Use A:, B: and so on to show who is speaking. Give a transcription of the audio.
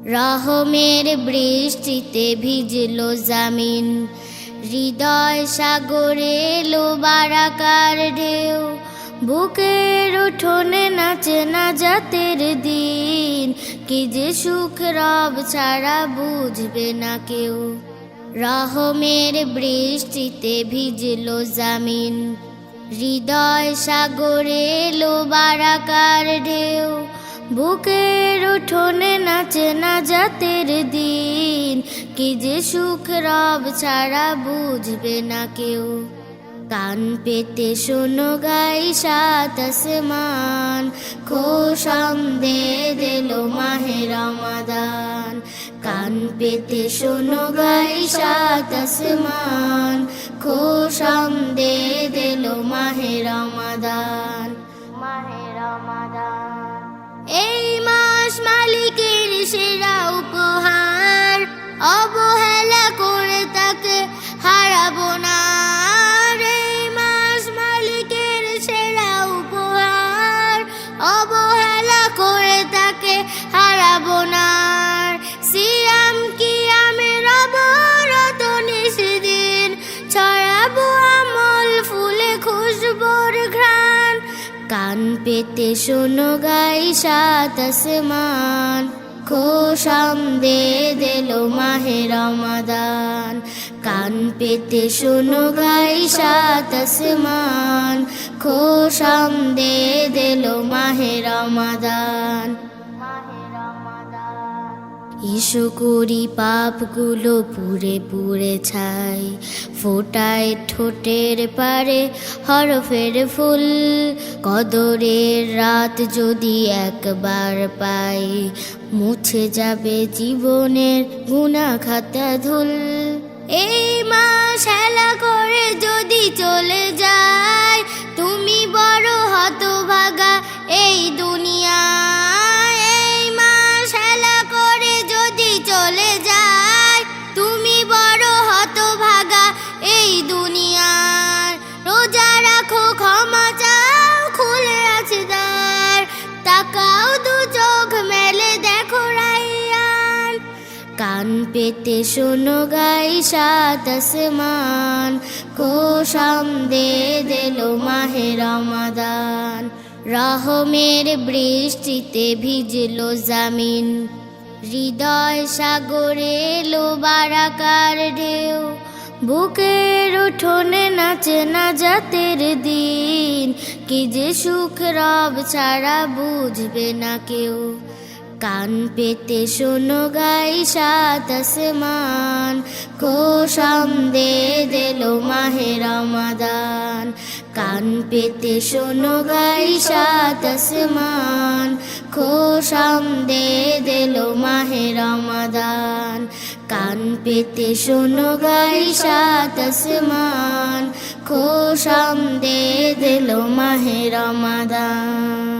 A: রহমের বৃষ্টিতে ভিজলো জামিন, হৃদয় সাগরে এলো বারাকার ঢেউ। বুকের উঠোনে নাচে নাজাতের দিন, কি যে সুখ রব ছাড়া বুঝবে না কেউ। রহমের বৃষ্টিতে ভিজলো জামিন, হৃদয় সাগরে এলো বারাকার ঢেউ। বুকের উঠোনে নাচে নাজাতের দিন, কি যে সুখ রব ছাড়া বুঝবে না কেউ। কান পেতে শোনো গাই সাত আসমান, খোশামদেদ এলো মাহে রমাদান। কান পেতে শোনো গাই সাত আসমান, খোশামদেদ এলো মাহে রমাদান। মাহে রমাদান এই মাস মালিকের সেরা উপহার, অবহেলা করে তাকে হারাবো না। এই মাস মালিকের সেরা উপহার, অবহেলা করে তাকে হারাবো না। সিয়াম কিয়ামের অবরত নিশদিন, ছড়াবো আমল ফুলে খুশবোর ঘ্রাণ। কান পেতে শোনো গাই সাত আসমান, খোশামদেদ এলো মাহে রমাদান। কান পেতে শোনো গাই সাত আসমান, খোশামদেদ এলো মাহে রমাদান। ইসো করি পাপগুলো পুরে পুরে ছাই, ফোটায় ঠোঁটের পারে হরফের ফুল। কদরের রাত যদি একবার পাই, মুছে যাবে জীবনের গুনাহ খাতা ধুল। এই মাস হেলা করে যদি চলে যায়, তুমি বড় হতভাগা এই দুনিয়ায়। এই মাস হেলা করে যদি চলে যায়, তুমি বড় হতভাগা এই দুনিয়ার। রোজা রাখো ক্ষমা চাও, খুলে আছে দ্বার, তাকাও দু চোখ মেলে দেখো রাইয়ান। কান পেতে শোনো গাই সাত আসমান, খোশামদেদ এলো মাহে রমাদান। রহমের বৃষ্টিতে ভিজলো জামিন, হৃদয় সাগরে এলো বারাকার ঢেউ। বুকের উঠোনে নাচে নাজাতের দিন, কি যে সুখ রব ছাড়া বুঝবে না কেউ। কান পেতে শোনো গাই সাত আসমান, খোশামদেদ এলো মাহে রমাদান। কান পেতে শোনো গাই সাত আসমান, খোশামদেদ এলো মাহে রমাদান। কান পেতে শোনো গাই সাত আসমান, খোশামদেদ এলো মাহে রমাদান।